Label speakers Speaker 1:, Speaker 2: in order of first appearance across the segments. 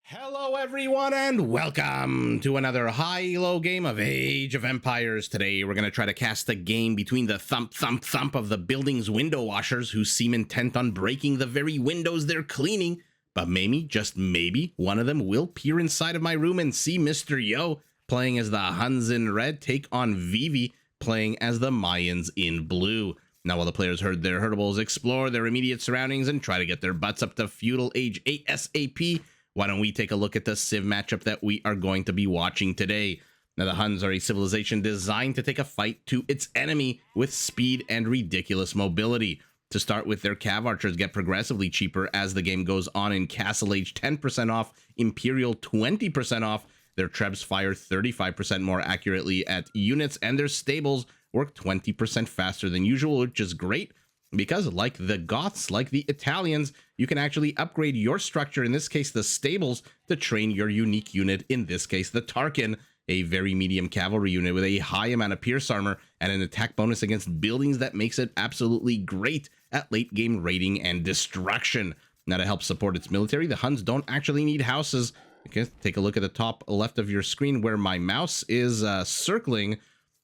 Speaker 1: Hello everyone and welcome to another high-low game of Age of Empires. Today we're going to try to cast a game between the thump of the building's window washers who seem intent on breaking the very windows they're cleaning. But maybe, just maybe, one of them will peer inside of my room and see Mr. Yo playing as the Huns in red take on Vivi playing as the Mayans in blue. Now while the players herd their herdables, explore their immediate surroundings and try to get their butts up to Feudal Age ASAP, why don't we take a look at the Civ matchup that we are going to be watching today. Now, the Huns are a civilization designed to take a fight to its enemy with speed and ridiculous mobility. To start with, their cav archers get progressively cheaper as the game goes on. In Castle Age, 10% off, Imperial 20% off. Their trebs fire 35% more accurately at units, and their stables work 20% faster than usual, which is great. Because like the Goths, like the Italians, you can actually upgrade your structure, in this case the stables, to train your unique unit, in this case the Tarkin, a very medium cavalry unit with a high amount of pierce armor and an attack bonus against buildings that makes it absolutely great at late game raiding and destruction. Now, to help support its military, the Huns don't actually need houses. Okay, take a look at the top left of your screen where my mouse is circling.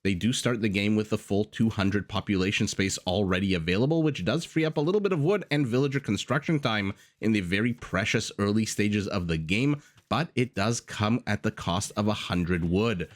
Speaker 1: They do start the game with the full 200 population space already available, which does free up a little bit of wood and villager construction time in the very precious early stages of the game, but it does come at the cost of 100 wood.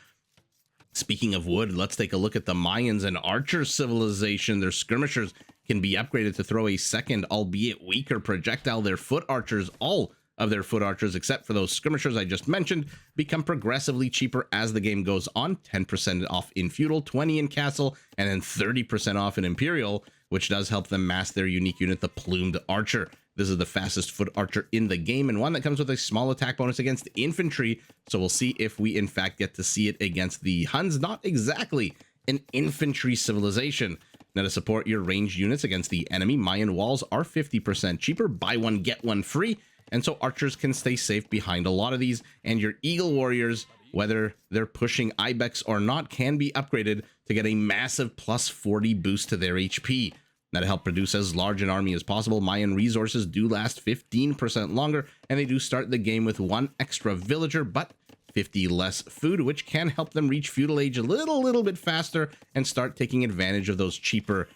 Speaker 1: Speaking of wood, let's take a look at the Mayans and Archer civilization. Their skirmishers can be upgraded to throw a second, albeit weaker, projectile. Their foot archers, all of their foot archers, except for those skirmishers I just mentioned, become progressively cheaper as the game goes on. 10% off in Feudal, 20% in Castle, and then 30% off in Imperial, which does help them mass their unique unit, the Plumed Archer. This is the fastest foot archer in the game, and one that comes with a small attack bonus against infantry, so we'll see if we in fact get to see it against the Huns. Not exactly an infantry civilization. Now, to support your ranged units against the enemy, Mayan walls are 50% cheaper, buy one get one free, and so archers can stay safe behind a lot of these, and your eagle warriors, whether they're pushing ibex or not, can be upgraded to get a massive plus 40 boost to their HP. Now, to help produce as large an army as possible, Mayan resources do last 15% longer, and they do start the game with one extra villager, but 50 less food, which can help them reach Feudal Age a little bit faster and start taking advantage of those cheaper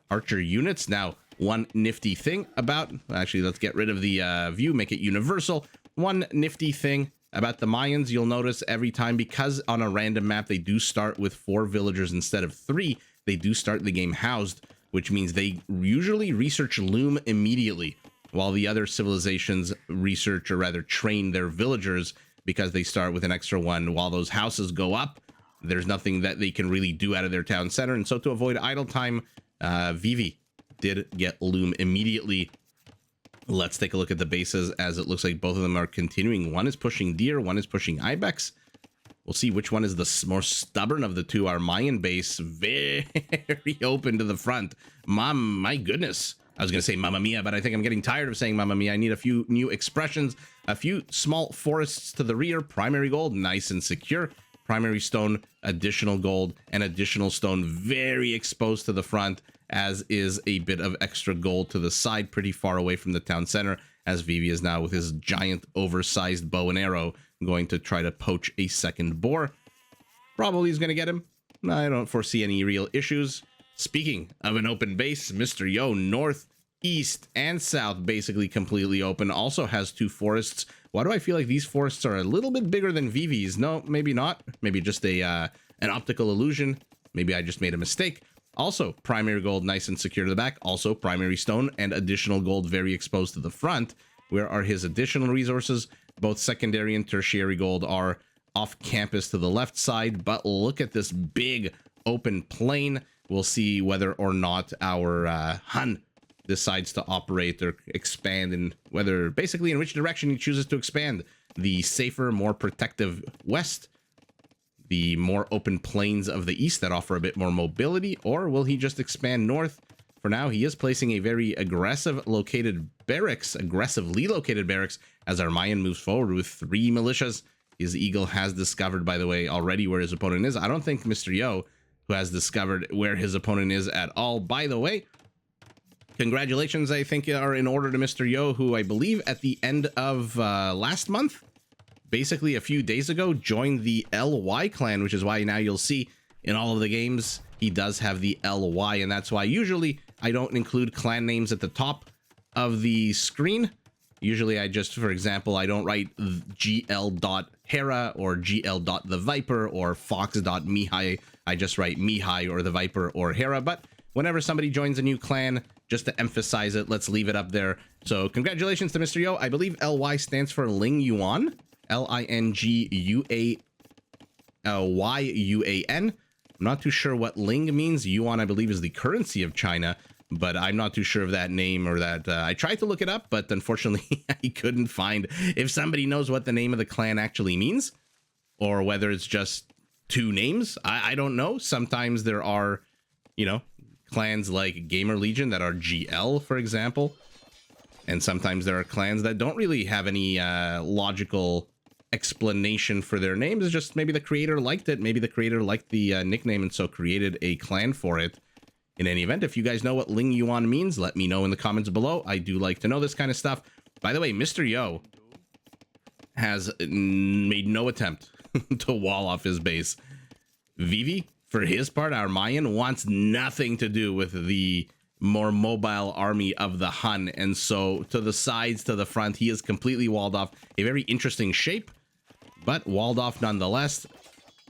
Speaker 1: archer units. Now, one nifty thing about, actually, let's get rid of the view, make it universal. One nifty thing about the Mayans, you'll notice every time, because on a random map they do start with 4 villagers instead of 3, they do start the game housed, which means they usually research loom immediately, while the other civilizations research, or rather train, their villagers, because they start with an extra one. While those houses go up, there's nothing that they can really do out of their town center, and so to avoid idle time, Vivi did get loom immediately. Let's take a look at the bases, as it looks like both of them are continuing. One is pushing deer, one is pushing ibex. We'll see which one is the more stubborn of the two. Our Mayan base, very open to the front. My goodness. I was going to say Mamma Mia, but I think I'm getting tired of saying Mamma Mia. I need a few new expressions. A few small forests to the rear. Primary gold, nice and secure. Primary stone, additional gold, and additional stone very exposed to the front, as is a bit of extra gold to the side, pretty far away from the town center, as Vivi is now with his giant oversized bow and arrow going to try to poach a second boar. Probably is going to get him. I don't foresee any real issues. Speaking of an open base, Mr. Yo, north, east, and south, basically completely open, also has 2 forests. Why do I feel like these forests are a little bit bigger than Vivi's? No, maybe not. Maybe just an optical illusion. Maybe I just made a mistake. Also, primary gold, nice and secure to the back. Also, primary stone and additional gold very exposed to the front. Where are his additional resources? Both secondary and tertiary gold are off campus to the left side, but look at this big open plain. We'll see whether or not our Hun decides to operate or expand, and whether, basically, in which direction he chooses to expand. The safer, more protective west, the more open plains of the east that offer a bit more mobility, or will he just expand north? For now, he is placing a very aggressively located barracks, as our Mayan moves forward with 3 militias. His eagle has discovered, by the way, already where his opponent is. I don't think Mr. Yo, who has discovered where his opponent is at all. By the way, Congratulations, I think, are in order to Mr. Yo, who I believe at the end of last month, basically a few days ago, joined the LY clan, which is why now you'll see in all of the games he does have the LY, and that's why usually I don't include clan names at the top of the screen. Usually I just, for example, I don't write gl.hera or gl.theviper or fox.mihai. I just write Mihai or the Viper or Hera. But whenever somebody joins a new clan, just to emphasize it, let's leave it up there. So congratulations to Mr. Yo. I believe LY stands for Ling Yuan. Linguan. I'm not too sure what Ling means. Yuan, I believe, is the currency of China, but I'm not too sure of that name or that. I tried to look it up, but unfortunately I couldn't find. If somebody knows what the name of the clan actually means, or whether it's just two names, I don't know. Sometimes there are, you know, clans like Gamer Legion that are GL, for example, and sometimes there are clans that don't really have any logical explanation for their names. It's just maybe the creator liked it, maybe the creator liked the nickname and so created a clan for it. In any event, if you guys know what Ling Yuan means, let me know in the comments below. I do like to know this kind of stuff. By the way, Mr. Yo has made no attempt to wall off his base. Vivi, for his part, our Mayan, wants nothing to do with the more mobile army of the Hun, and so to the sides, to the front, he is completely walled off. A very interesting shape, but walled off nonetheless,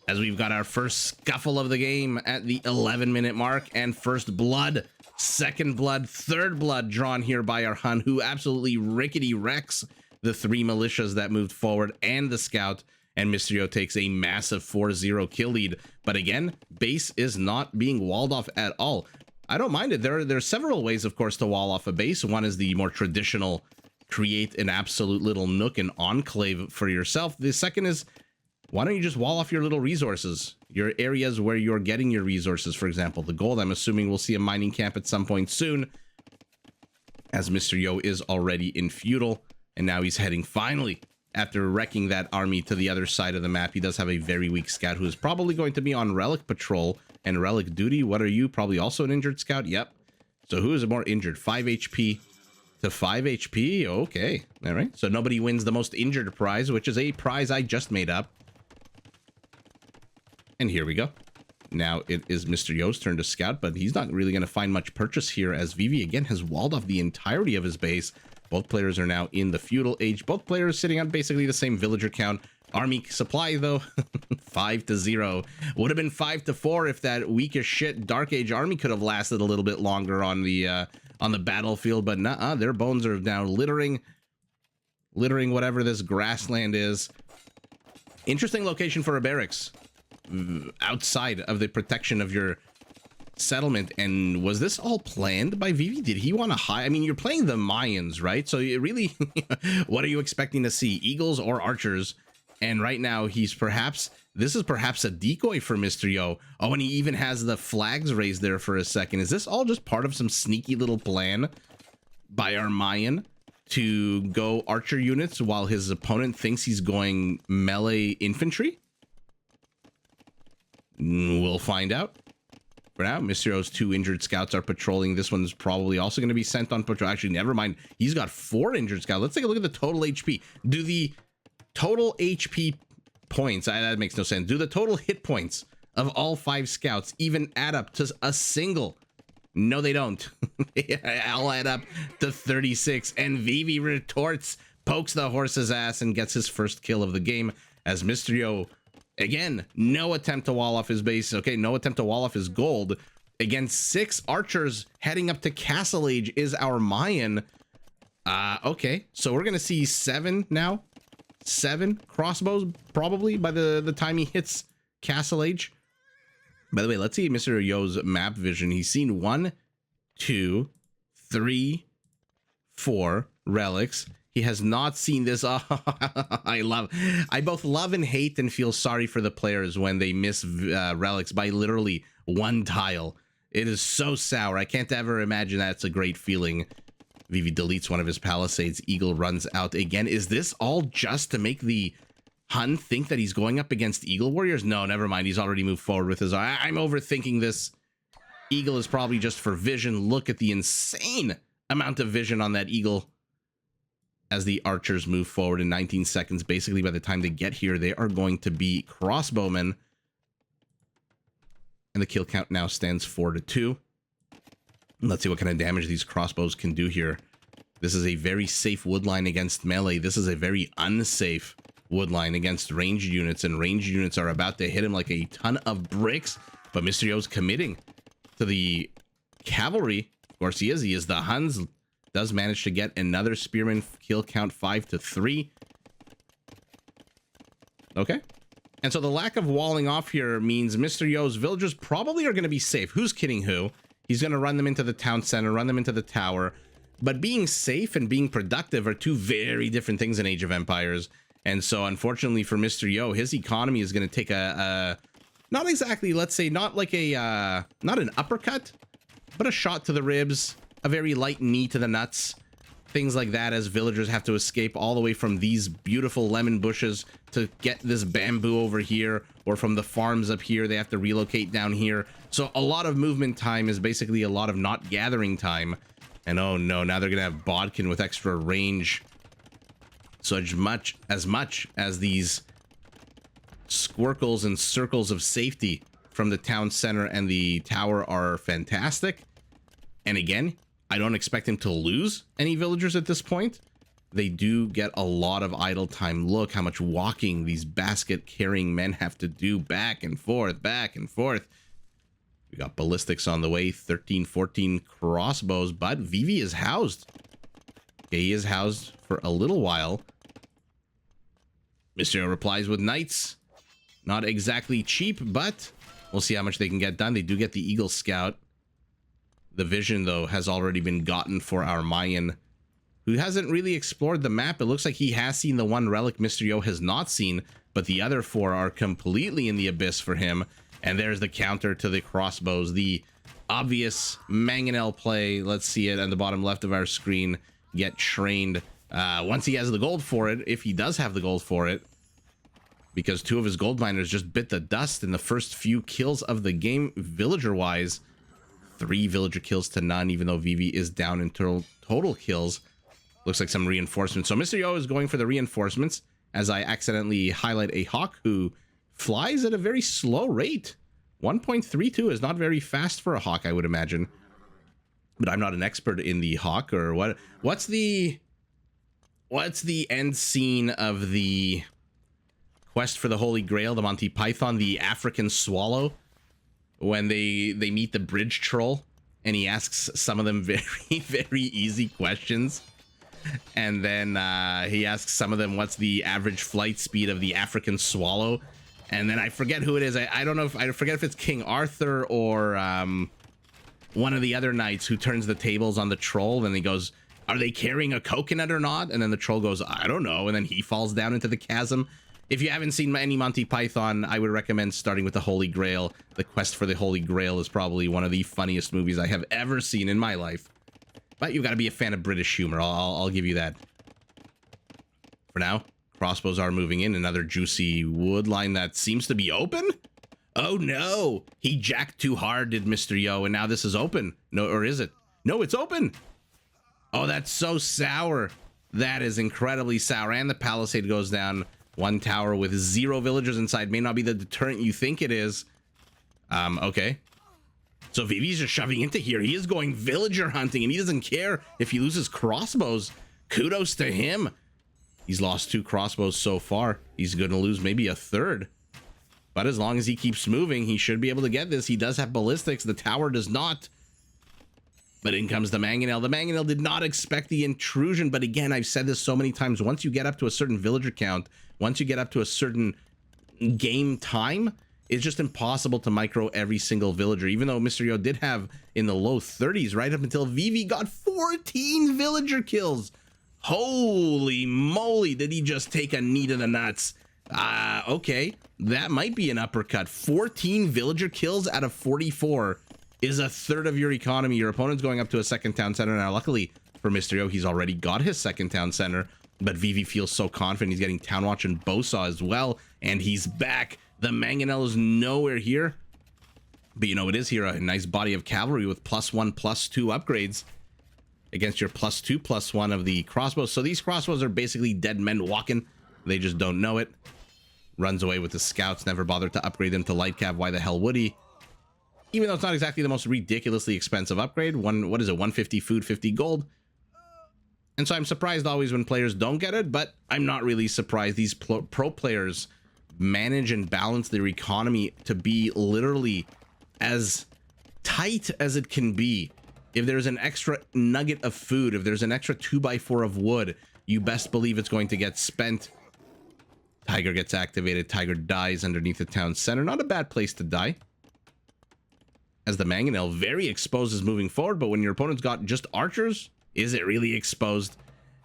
Speaker 1: as we've got our first scuffle of the game at the 11-minute mark, and first blood, second blood, third blood drawn here by our Hun, who absolutely rickety wrecks the three militias that moved forward and the scout, and Mr. Yo takes a massive 4-0 kill lead. But again, base is not being walled off at all. I don't mind it. There are several ways, of course, to wall off a base. One is the more traditional, create an absolute little nook and enclave for yourself. The second is, why don't you just wall off your little resources, your areas where you're getting your resources? For example, the gold, I'm assuming we'll see a mining camp at some point soon, as Mr. Yo is already in Feudal, and now he's heading finally, after wrecking that army, to the other side of the map. He does have a very weak scout who is probably going to be on relic patrol and relic duty. What are you? Probably also an injured scout? Yep. So who is more injured? 5 HP to 5 HP? Okay. All right. So nobody wins the most injured prize, which is a prize I just made up. And here we go. Now it is Mr. Yo's turn to scout, but he's not really going to find much purchase here, as Vivi again has walled off the entirety of his base. Both players are now in the Feudal Age. Both players sitting on basically the same villager count. Army supply, though, 5-0. Would have been 5-4 if that weak as shit Dark Age army could have lasted a little bit longer on the battlefield. But nuh-uh, their bones are now littering whatever this grassland is. Interesting location for a barracks, outside of the protection of your settlement. And was this all planned by Vivi? Did he want to hide? I mean, you're playing the Mayans, right? So you really, what are you expecting to see? Eagles or archers? And right now this is perhaps a decoy for Mr. Yo. Oh, and he even has the flags raised there for a second. Is this all just part of some sneaky little plan by our Mayan to go archer units while his opponent thinks he's going melee infantry? We'll find out. For now, Mr. Yo's 2 injured scouts are patrolling. This one's probably also going to be sent on patrol. Actually, never mind. He's got 4 injured scouts. Let's take a look at the total HP. Do the total HP points, that makes no sense. Do the total hit points of all 5 scouts even add up to a single? No, they don't. I'll add up to 36. And Vivi retorts, pokes the horse's ass, and gets his first kill of the game, as Mr. Yo, again, no attempt to wall off his base. Okay, no attempt to wall off his gold. Against 6 archers heading up to Castle Age is our Mayan. Okay, so we're going to see 7 now. 7 crossbows probably by the time he hits Castle Age. By the way, let's see Mr. Yo's map vision. He's seen 1, 2, 3, 4 relics. He has not seen this. Oh, I both love and hate and feel sorry for the players when they miss relics by literally 1 tile. It is so sour. I can't ever imagine that's a great feeling. Vivi deletes one of his palisades. Eagle runs out again. Is this all just to make the Hun think that he's going up against Eagle Warriors? No, never mind. He's already moved forward with his... I'm overthinking this. Eagle is probably just for vision. Look at the insane amount of vision on that Eagle as the archers move forward in 19 seconds. Basically, by the time they get here, they are going to be crossbowmen. And the kill count now stands 4-2. Let's see what kind of damage these crossbows can do here. This is a very safe wood line against melee. This is a very unsafe wood line against ranged units, and ranged units are about to hit him like a ton of bricks. But Mr. Yo's committing to the cavalry. Of course, he is. He is the Huns. Does manage to get another spearman. Kill count 5-3. Okay. And so the lack of walling off here means Mr. Yo's villagers probably are going to be safe. Who's kidding who? He's going to run them into the town center, run them into the tower. But being safe and being productive are two very different things in Age of Empires. And so unfortunately for Mr. Yo, his economy is going to take a not exactly, let's say, not like a, not an uppercut, but a shot to the ribs, a very light knee to the nuts. Things like that, as villagers have to escape all the way from these beautiful lemon bushes to get this bamboo over here, or from the farms up here, they have to relocate down here. So a lot of movement time is basically a lot of not gathering time. And oh no, now they're gonna have Bodkin with extra range. So as much as these squircles and circles of safety from the town center and the tower are fantastic, and again, I don't expect him to lose any villagers at this point. They do get a lot of idle time. Look how much walking these basket carrying men have to do back and forth, back and forth. We got ballistics on the way, 13, 14 crossbows, but Vivi is housed. Okay, he is housed for a little while. Mr. replies with knights. Not exactly cheap, but we'll see how much they can get done. They do get the Eagle Scout. The vision, though, has already been gotten for our Mayan, who hasn't really explored the map. It looks like he has seen the one relic Mr. Yo has not seen, but the other four are completely in the abyss for him. And there's the counter to the crossbows, the obvious mangonel play. Let's see it on the bottom left of our screen. Get trained once he has the gold for it, if he does have the gold for it, because two of his gold miners just bit the dust in the first few kills of the game, villager-wise. 3 villager kills to none, even though Vivi is down in total kills. Looks like some reinforcements. So Mr. Yo is going for the reinforcements, as I accidentally highlight a hawk who flies at a very slow rate. 1.32 is not very fast for a hawk, I would imagine. But I'm not an expert in the hawk, or what. What's the end scene of the quest for the Holy Grail, the Monty Python, the African swallow? When they meet the bridge troll, and he asks some of them very, very easy questions. And then he asks some of them, what's the average flight speed of the African swallow? And then I forget who it is. I don't know if, I forget if it's King Arthur or one of the other knights who turns the tables on the troll. And he goes, are they carrying a coconut or not? And then the troll goes, I don't know. And then he falls down into the chasm. If you haven't seen any Monty Python, I would recommend starting with the Holy Grail. The quest for the Holy Grail is probably one of the funniest movies I have ever seen in my life. But you've got to be a fan of British humor. I'll give you that. For now, crossbows are moving in. Another juicy wood line that seems to be open. Oh no! He jacked too hard, did Mr. Yo, and now this is open. No, or is it? No, it's open! Oh, that's so sour. That is incredibly sour. And the palisade goes down. One tower with 0 villagers inside may not be the deterrent you think it is. Okay. So Vivi's just shoving into here. He is going villager hunting, and he doesn't care if he loses crossbows. Kudos to him. He's lost 2 crossbows so far. He's going to lose maybe a 3rd. But as long as he keeps moving, he should be able to get this. He does have ballistics. The tower does not. But in comes the mangonel. The mangonel did not expect the intrusion. But again, I've said this so many times. Once you get up to a certain villager count, once you get up to a certain game time, it's just impossible to micro every single villager. Even though Mr. Yo did have in the low 30s right up until Vivi got 14 villager kills. Holy moly, did he just take a knee to the nuts? Okay, that might be an uppercut. 14 villager kills out of 44 is a 1/3 of your economy. Your opponent's going up to a 2nd town center. Now, luckily for Mr. Yo, he's already got his 2nd town center. But Vivi feels so confident. He's getting Town Watch and Bowsaw as well. And he's back. The mangonel is nowhere here. But you know, it is here a nice body of cavalry with +1/+2 upgrades against your +2/+1 of the crossbows. So these crossbows are basically dead men walking. They just don't know it. Runs away with the scouts, never bothered to upgrade them to light cav. Why the hell would he? Even though it's not exactly the most ridiculously expensive upgrade. What is it, 150 food, 50 gold? And so I'm surprised always when players don't get it, but I'm not really surprised. These pro players manage and balance their economy to be literally as tight as it can be. If there's an extra nugget of food, if there's an extra 2x4 of wood, you best believe it's going to get spent. Tiger gets activated. Tiger dies underneath the town center. Not a bad place to die. As the Mangonel very exposed is moving forward, but when your opponent's got just archers, is it really exposed?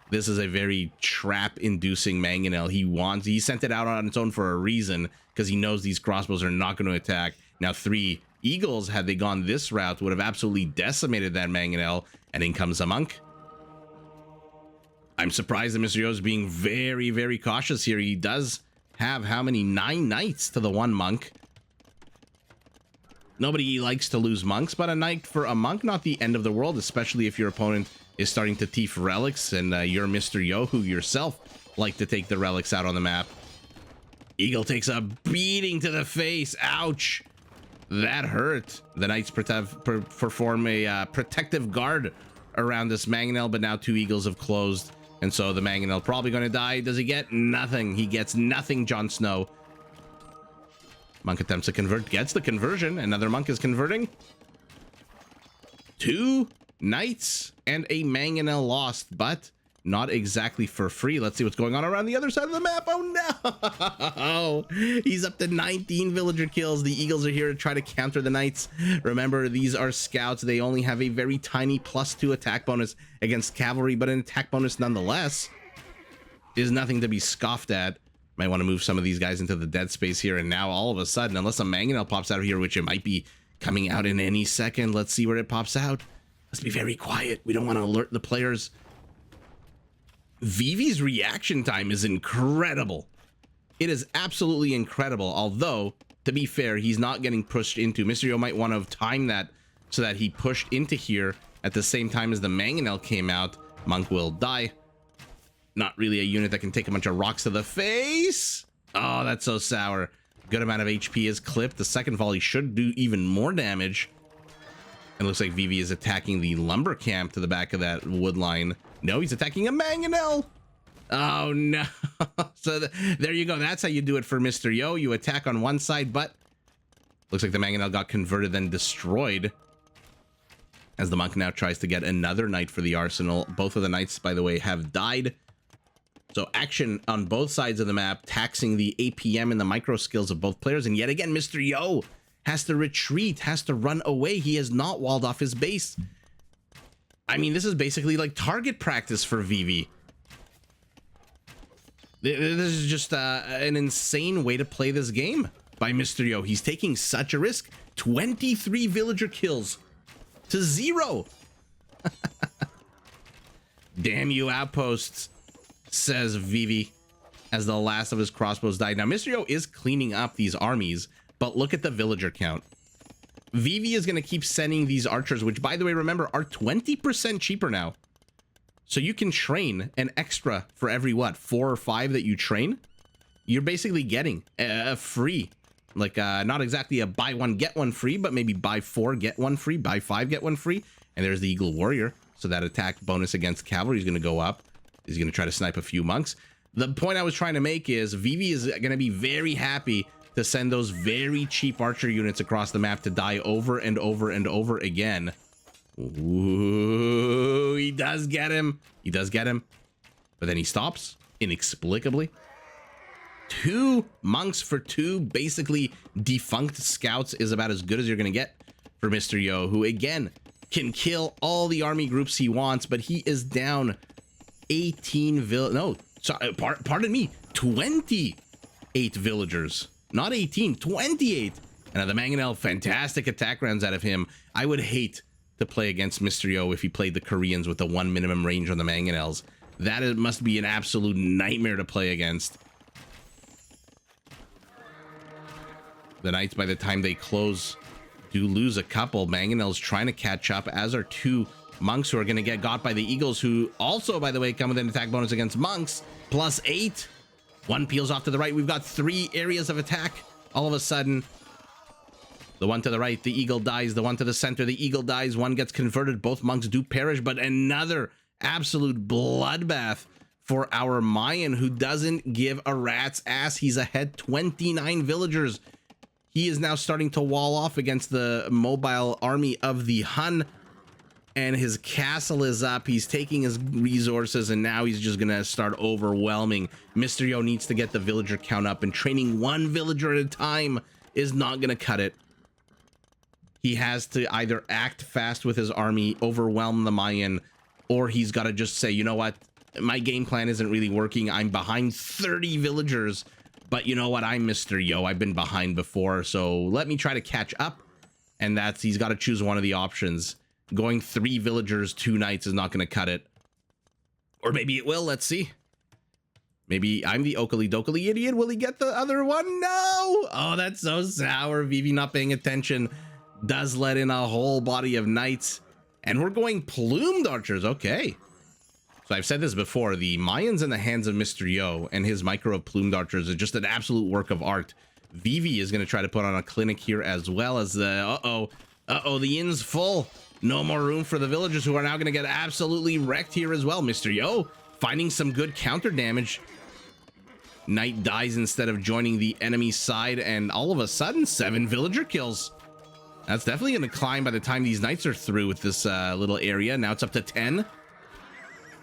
Speaker 1: This is a very trap-inducing Mangonel. He sent it out on its own for a reason, because he knows these crossbows are not going to attack. Now 3 eagles, had they gone this route, would have absolutely decimated that Mangonel, and in comes a monk. I'm surprised that Mr. Yo is being very, very cautious here. He does have how many? 9 knights to the 1 monk. Nobody likes to lose monks, but a knight for a monk, not the end of the world, especially if your opponent is starting to thief relics and you're Mr. Yo, who yourself like to take the relics out on the map. Eagle takes a beating to the face. Ouch. That hurt. The knights perform a protective guard around this Mangonel, but now 2 eagles have closed. And so the Mangonel probably going to die. Does he get nothing? He gets nothing, Jon Snow. Monk attempts to convert, gets the conversion. Another monk is converting. 2 knights and a Mangonel lost, but not exactly for free. Let's see what's going on around the other side of the map. Oh no! He's up to 19 villager kills. The eagles are here to try to counter the knights. Remember, these are scouts. They only have a very tiny +2 attack bonus against cavalry, but an attack bonus nonetheless is nothing to be scoffed at. Might want to move some of these guys into the dead space here, and now all of a sudden, unless a Mangonel pops out of here, which it might be coming out in any second, let's see where it pops out. Let's be very quiet. We don't want to alert the players. Vivi's reaction time is incredible. It is absolutely incredible, although, to be fair, he's not getting pushed into. Mr. Yo might want to have timed that so that he pushed into here at the same time as the Mangonel came out. Monk will die. Not really a unit that can take a bunch of rocks to the face. Oh, that's so sour. Good amount of HP is clipped. The second volley should do even more damage. It looks like Vivi is attacking the lumber camp to the back of that wood line. No, he's attacking a Mangonel. Oh, no. So there you go. That's how you do it for Mr. Yo. You attack on one side, but looks like the Mangonel got converted, then destroyed. As the monk now tries to get another knight for the arsenal. Both of the knights, by the way, have died. So action on both sides of the map, taxing the APM and the micro skills of both players. And yet again, Mr. Yo has to retreat, has to run away. He has not walled off his base. I mean, this is basically like target practice for Vivi. This is just an insane way to play this game by Mr. Yo. He's taking such a risk. 23 villager kills to 0. Damn you, outposts, says Vivi as the last of his crossbows died. Now, Mr. Yo is cleaning up these armies, but look at the villager count. Vivi is going to keep sending these archers, which, by the way, remember, are 20% cheaper now. So you can train an extra for every, what, 4 or 5 that you train? You're basically getting a free, like not exactly a buy 1, get 1 free, but maybe buy 4, get 1 free, buy 5, get 1 free. And there's the Eagle Warrior. So that attack bonus against cavalry is going to go up. He's going to try to snipe a few monks. The point I was trying to make is Vivi is going to be very happy to send those very cheap archer units across the map to die over and over and over again. Ooh, he does get him. He does get him. But then he stops inexplicably. 2 monks for 2 basically defunct scouts is about as good as you're going to get for Mr. Yo, who again can kill all the army groups he wants, but he is down 18 pardon me, 28 villagers. Not 18, 28. And the Mangonel, fantastic attack rounds out of him. I would hate to play against Mr. Yo if he played the Koreans with the 1 minimum range on the Mangonels. That must be an absolute nightmare to play against. The knights, by the time they close Do lose a couple. Mangonel's trying to catch up, as are two monks who are going to get got by the Eagles, who also, by the way, come with an attack bonus against monks, +8. One peels off to the right. We've got 3 areas of attack. All of a sudden, the one to the right, the eagle dies. The one to the center, the eagle dies. One gets converted. Both monks do perish, but another absolute bloodbath for our Mayan, who doesn't give a rat's ass. He's ahead 29 villagers. He is now starting to wall off against the mobile army of the Hun, and his castle is up. He's taking his resources, and now he's just gonna start overwhelming. Mr. Yo needs to get the villager count up, and training one villager at a time is not gonna cut it. He has to either act fast with his army, overwhelm the Mayan, or he's got to just say, you know what, my game plan isn't really working. I'm behind 30 villagers, but you know what, I'm Mr. Yo. I've been behind before, so let me try to catch up. And that's, he's got to choose one of the options. Going 3 villagers, 2 knights is not going to cut it. Or maybe it will, let's see. Maybe I'm the okely dokely idiot. Will he get the other one? No! Oh, that's so sour. Vivi not paying attention does let in a whole body of knights. And we're going plumed archers, okay. So I've said this before, the Mayans in the hands of Mr. Yo and his micro of plumed archers is just an absolute work of art. Vivi is going to try to put on a clinic here, as well as the, the inn's full. No more room for the villagers, who are now going to get absolutely wrecked here as well. Mr. Yo finding some good counter damage. Knight dies instead of joining the enemy side, and all of a sudden 7 villager kills. That's definitely going to climb by the time these knights are through with this little area. Now it's up to 10.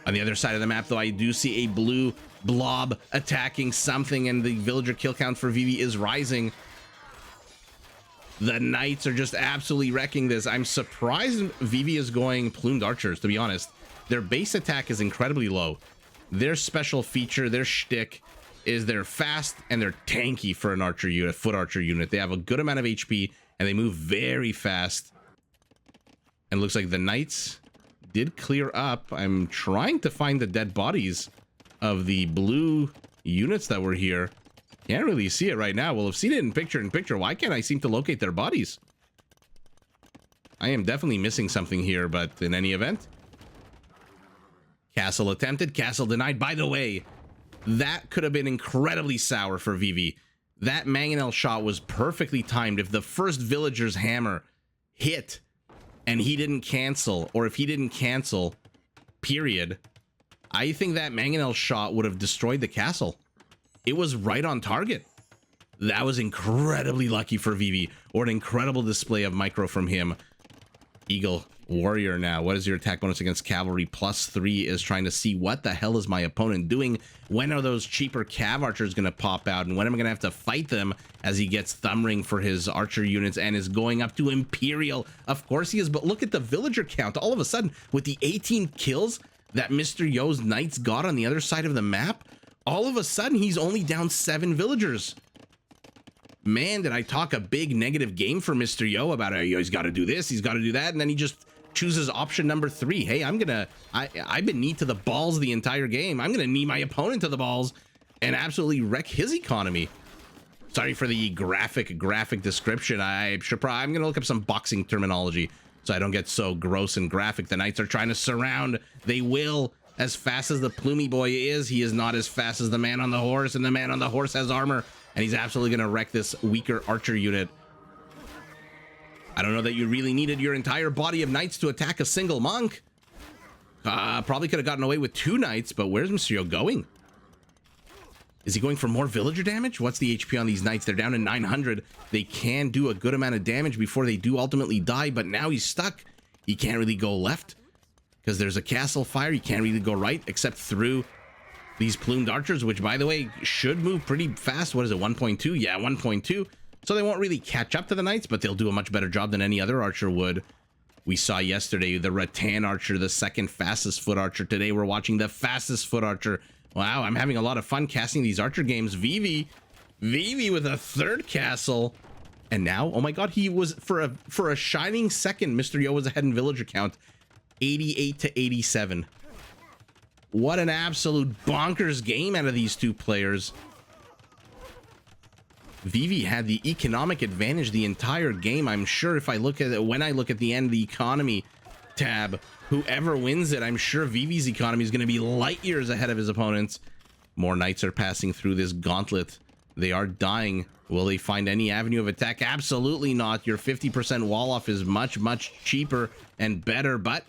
Speaker 1: On the other side of the map, though, I do see a blue blob attacking something, and the villager kill count for Vivi is rising. The knights are just absolutely wrecking this. I'm surprised Vivi is going plumed archers, to be honest. Their base attack is incredibly low. Their special feature, their shtick, is they're fast and they're tanky for an archer unit, foot archer unit. They have a good amount of HP and they move very fast. And it looks like the knights did clear up. I'm trying to find the dead bodies of the blue units that were here. Can't really see it right now. Well, I've seen it in picture. Why can't I seem to locate their bodies? I am definitely missing something here, but in any event, castle attempted, castle denied. By the way, that could have been incredibly sour for Vivi. That mangonel shot was perfectly timed. If the first villager's hammer hit and he didn't cancel, or if he didn't cancel, period, I think that mangonel shot would have destroyed the castle. It was right on target. That was incredibly lucky for Vivi, or an incredible display of micro from him. Eagle warrior now. What is your attack bonus against cavalry? +3 is trying to see what the hell is my opponent doing. When are those cheaper cav archers going to pop out, and when am I going to have to fight them, as he gets thumb ring for his archer units and is going up to imperial. Of course he is, but look at the villager count. All of a sudden, with the 18 kills that Mr. Yo's knights got on the other side of the map, all of a sudden he's only down 7 villagers. Man, did I talk a big negative game for Mr. Yo about it. He's got to do this, he's got to do that, and then he just chooses option number 3. Hey, I've been knee to the balls the entire game. I'm gonna knee my opponent to the balls and absolutely wreck his economy. Sorry for the graphic description. I'm gonna look up some boxing terminology so I don't get so gross and graphic. The knights are trying to surround. They will. As fast as the plumey boy is, he is not as fast as the man on the horse, and the man on the horse has armor, and he's absolutely gonna wreck this weaker archer unit. I don't know that you really needed your entire body of knights to attack a single monk. Probably could have gotten away with 2 knights, but where's Mr. Yo going? Is he going for more villager damage? What's the HP on these knights? They're down to 900. They can do a good amount of damage before they do ultimately die, but now he's stuck. He can't really go left because there's a castle fire. He can't really go right except through these plumed archers, which, by the way, should move pretty fast. What is it, 1.2? Yeah, 1.2. So they won't really catch up to the knights, but they'll do a much better job than any other archer would. We saw yesterday the rattan archer, the second fastest foot archer. Today we're watching the fastest foot archer. Wow, I'm having a lot of fun casting these archer games. Vivi with a 3rd castle. And now, oh my god, he was, for a shining second, Mr. Yo was ahead in villager count, 88 to 87. What an absolute bonkers game out of these two players. Vivi had the economic advantage the entire game. I'm sure if I look at it, when I look at the end of the economy tab, whoever wins it, I'm sure Vivi's economy is going to be light years ahead of his opponents. More knights are passing through this gauntlet. They are dying. Will they find any avenue of attack? Absolutely not. Your 50% wall off is much, much cheaper and better, but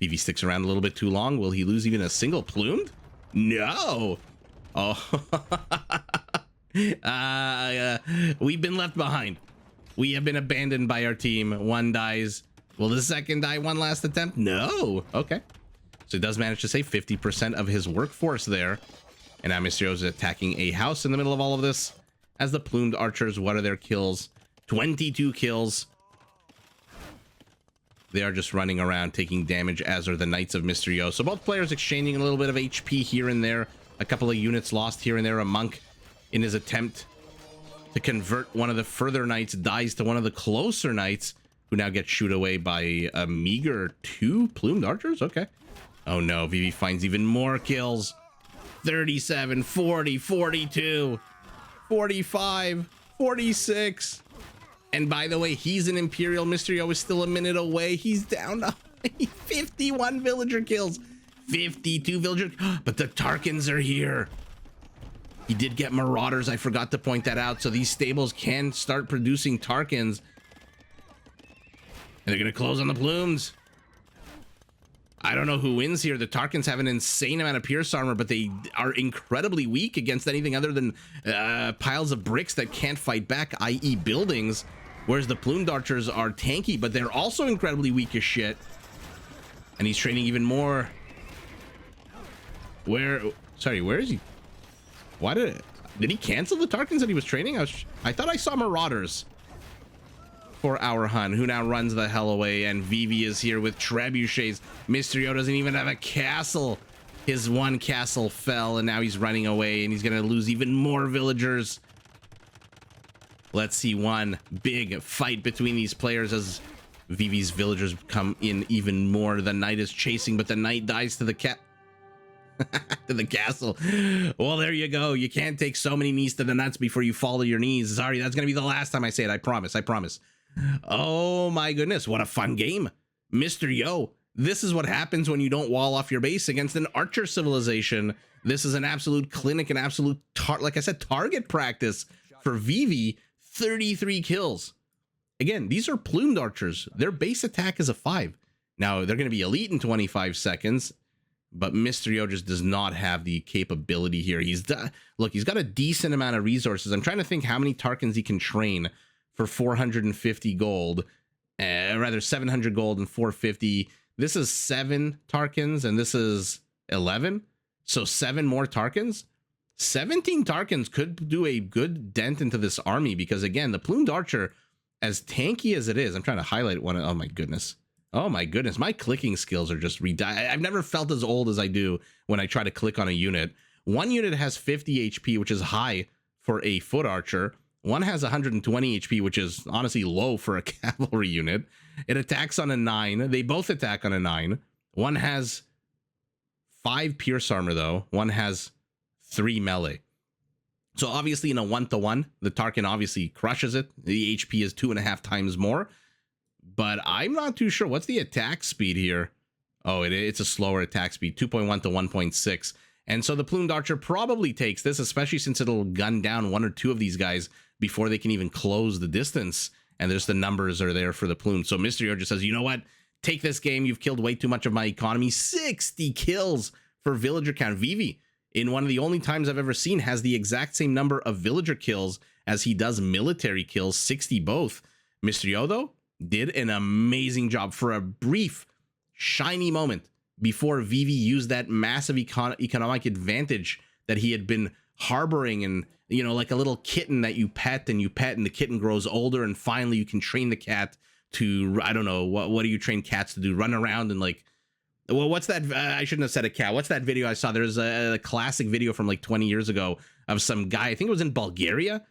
Speaker 1: Vivi sticks around a little bit too long. Will he lose even a single plumed? No. Oh. We've been left behind. We have been abandoned by our team. One dies. Will the second die one last attempt? No. Okay. So he does manage to save 50% of his workforce there. And now Mysterio is attacking a house in the middle of all of this. As the plumed archers, what are their kills? 22 kills. They are just running around taking damage, as are the Knights of Mysterio. So both players exchanging a little bit of HP here and there. A couple of units lost here and there. A monk, in his attempt to convert one of the further knights, dies to one of the closer knights, who now gets shooed away by a meager 2 plumed archers. Okay. Oh no, Vivi finds even more kills. 37, 40, 42, 45, 46. And by the way, he's an Imperial. Mysterio is still a minute away. He's down to 51 villager kills. 52 villager. But the Tarkans are here. He did get Marauders. I forgot to point that out. So these stables can start producing Tarkans. And they're going to close on the plumes. I don't know who wins here. The Tarkans have an insane amount of pierce armor, but they are incredibly weak against anything other than piles of bricks that can't fight back, i.e. buildings. Whereas the plumed archers are tanky, but they're also incredibly weak as shit. And he's training even more. Sorry, where is he? Why did he cancel the Tarkans that he was training? I thought I saw Marauders for our Hun, who now runs the hell away, and Vivi is here with trebuchets. Mysterio doesn't even have a castle. His one castle fell, and now he's running away, and he's gonna lose even more villagers. Let's see one big fight between these players as Vivi's villagers come in even more. The knight is chasing, but the knight dies to the to the castle. Well, there you go. You can't take so many knees to the nuts before you fall to your knees. Sorry, that's gonna be the last time I say it. I promise. I promise. Oh my goodness, what a fun game. Mr. Yo, this is what happens when you don't wall off your base against an archer civilization. This is an absolute clinic, an absolute, like I said, target practice for Vivi. 33 kills. Again, these are plumed archers. Their base attack is a 5. Now, they're going to be elite in 25 seconds, but Mr. Yo just does not have the capability here. Look, he's got a decent amount of resources. I'm trying to think how many Tarkans he can train for 450 gold, rather 700 gold and 450. This is 7 Tarkans and this is 11. So 7 more Tarkans. 17 Tarkans could do a good dent into this army because, again, the plumed archer, as tanky as it is, I'm trying to highlight one. Oh my goodness. Oh my goodness. My clicking skills are just I've never felt as old as I do when I try to click on a unit. One unit has 50 HP, which is high for a foot archer. One has 120 HP, which is honestly low for a cavalry unit. It attacks on a 9. They both attack on a 9. One has 5 pierce armor, though. One has 3 melee. So obviously in a 1-to-1, the Tarkan obviously crushes it. The HP is 2.5 times more. But I'm not too sure. What's the attack speed here? Oh, it's a slower attack speed, 2.1 to 1.6. And so the plumed archer probably takes this, especially since it'll gun down 1 or 2 of these guys before they can even close the distance. And there's the numbers are there for the plume. So Mysterio just says, you know what? Take this game. You've killed way too much of my economy. 60 kills for villager count. Vivi, in one of the only times I've ever seen, has the exact same number of villager kills as he does military kills, 60 both. Mysterio, though, did an amazing job for a brief, shiny moment before Vivi used that massive economic advantage that he had been harboring, and, you know, like a little kitten that you pet and the kitten grows older, and finally you can train the cat to, I don't know, what do you train cats to do? Run around and, like, well, what's that? I shouldn't have said a cat. What's that video I saw? There's a classic video from like 20 years ago of some guy, I think it was in Bulgaria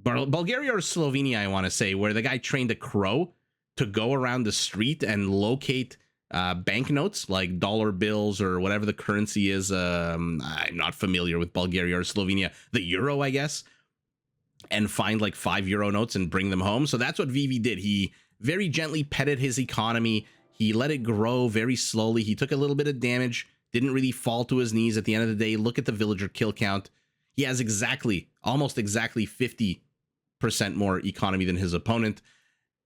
Speaker 1: or Slovenia, I want to say, where the guy trained a crow to go around the street and locate banknotes, like dollar bills or whatever the currency is. I'm not familiar with Bulgaria or Slovenia. The euro, I guess. and find like €5 notes and bring them home. So that's what Vivi did. He very gently petted his economy. He let it grow very slowly. He took a little bit of damage, didn't really fall to his knees at the end of the day. Look at the villager kill count. He has almost exactly 50% more economy than his opponent,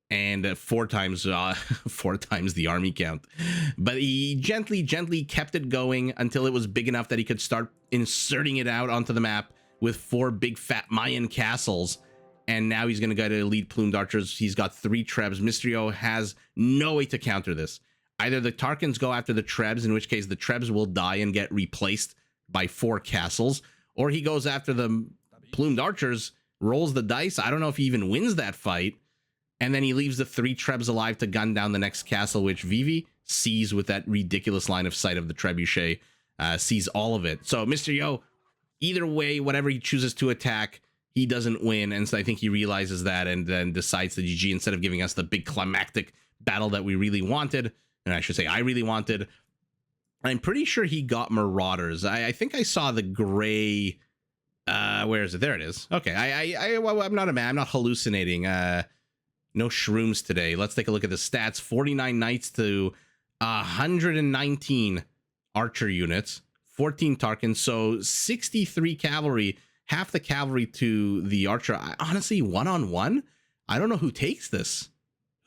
Speaker 1: and four times the army count. But he gently kept it going until it was big enough that he could start inserting it out onto the map with 4 big fat Mayan castles. And now he's going to go to elite plumed archers. He's got 3 Trebs. Mysterio has no way to counter this. Either the Tarkans go after the Trebs, in which case the Trebs will die and get replaced by 4 castles, or he goes after the plumed archers, rolls the dice. I don't know if he even wins that fight. And then he leaves the 3 Trebs alive to gun down the next castle, which Vivi sees with that ridiculous line of sight of the trebuchet, sees all of it. So Mysterio, either way, whatever he chooses to attack, he doesn't win. And so I think he realizes that and then decides to GG instead of giving us the big climactic battle that we really wanted. And I should say I really wanted. I'm pretty sure he got Marauders. I think I saw the gray. Where is it? There it is. Okay. I'm not a man. I'm not hallucinating. No shrooms today. Let's take a look at the stats. 49 knights to 119 archer units, 14 Tarkans, so 63 cavalry, half the cavalry to the archer. Honestly, one-on-one, I don't know who takes this.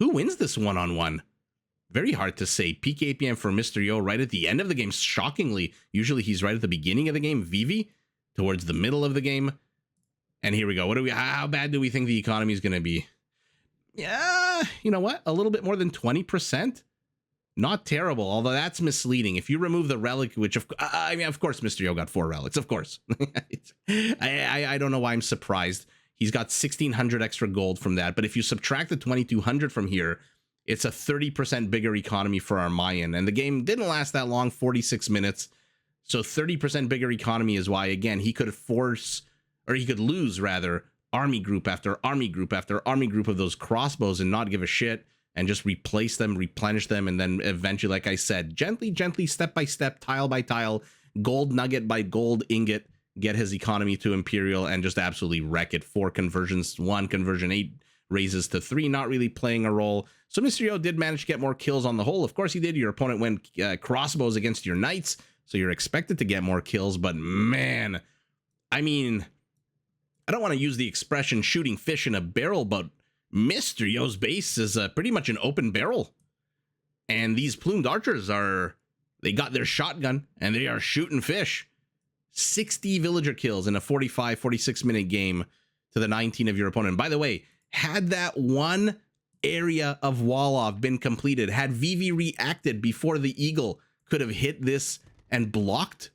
Speaker 1: Who wins this one-on-one? Very hard to say. Peak APM for Mysterio right at the end of the game, shockingly. Usually he's right at the beginning of the game. Vivi towards the middle of the game. And here we go. How bad do we think the economy is going to be? Yeah, you know what? A little bit more than 20%. Not terrible, although that's misleading. If you remove the relic, which of course, Mysterio got 4 relics, of course. I don't know why I'm surprised. He's got 1,600 extra gold from that. But if you subtract the 2,200 from here, it's a 30% bigger economy for our Mayan. And the game didn't last that long, 46 minutes. So 30% bigger economy is why, again, he could lose, rather, army group after army group after army group of those crossbows and not give a shit and just replace them, replenish them, and then eventually, like I said, gently, step by step, tile by tile, gold nugget by gold ingot, get his economy to Imperial and just absolutely wreck it. 4 conversions, 1 conversion, 8 raises to 3, not really playing a role. So Mysterio did manage to get more kills on the whole. Of course he did. Your opponent went crossbows against your knights, so you're expected to get more kills, but man, I mean, I don't want to use the expression shooting fish in a barrel, but Mysterio's base is pretty much an open barrel. And these plumed archers they got their shotgun and they are shooting fish. 60 villager kills in a 45, 46 minute game to the 19 of your opponent. By the way, had that one area of wall off been completed, had Vivi reacted before the eagle could have hit this and blocked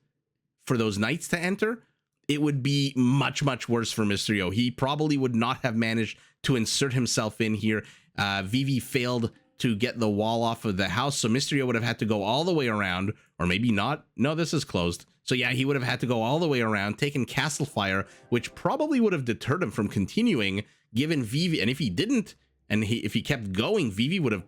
Speaker 1: for those knights to enter, it would be much worse for Mysterio. He probably would not have managed to insert himself in here. Vivi failed to get the wall off of the house, so Mysterio would have had to go all the way around, or maybe not. No, this is closed. So yeah, he would have had to go all the way around, taken castle fire, which probably would have deterred him from continuing, given Vivi, and if he didn't, and if he kept going, Vivi would have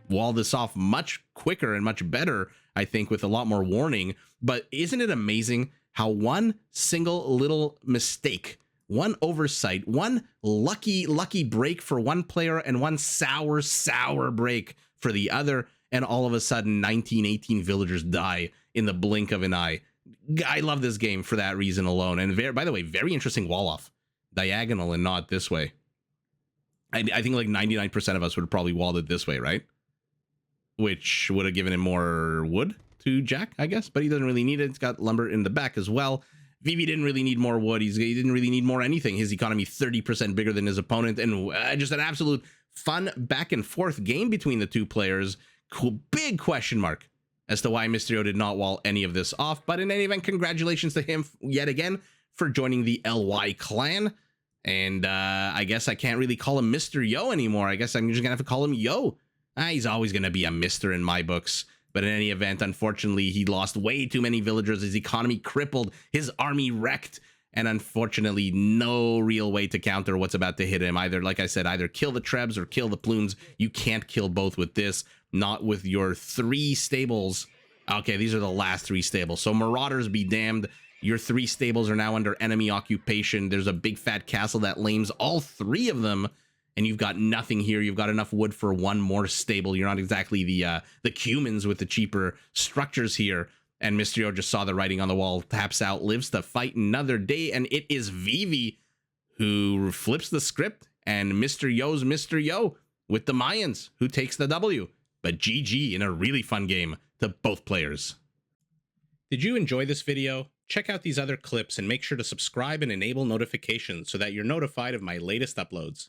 Speaker 1: walled this off much quicker and much better, I think, with a lot more warning. But isn't it amazing how one single little mistake, one oversight, one lucky break for one player and one sour break for the other, and all of a sudden 19, 18 villagers die in the blink of an eye. I love this game for that reason alone. And by the way, very interesting wall off. Diagonal and not this way. I think like 99% of us would have probably walled it this way, right? Which would have given him more wood to Jack, I guess, but he doesn't really need it. It's got lumber in the back as well. Vivi didn't really need more wood. He didn't really need more anything. His economy 30% bigger than his opponent, and just an absolute fun back and forth game between the two players. Cool, big question mark as to why Mysterio did not wall any of this off. But in any event, congratulations to him yet again for joining the LY clan. And I guess I can't really call him Mr. Yo anymore. I guess I'm just gonna have to call him Yo. He's always gonna be a Mr. in my books. But in any event, unfortunately, he lost way too many villagers. His economy crippled, his army wrecked, and unfortunately, no real way to counter what's about to hit him. Either, like I said, either kill the Trebs or kill the Plumes. You can't kill both with this, not with your 3 stables. Okay, these are the last 3 stables. So Marauders be damned. Your 3 stables are now under enemy occupation. There's a big fat castle that lames all 3 of them, and you've got nothing here. You've got enough wood for 1 more stable. You're not exactly the Cumans with the cheaper structures here. And Mysterio just saw the writing on the wall, taps out, lives to fight another day, and it is Vivi who flips the script, and Mr. Yo's Mr. Yo with the Mayans, who takes the W. But GG in a really fun game to both players. Did you enjoy this video? Check out these other clips and make sure to subscribe and enable notifications so that you're notified of my latest uploads.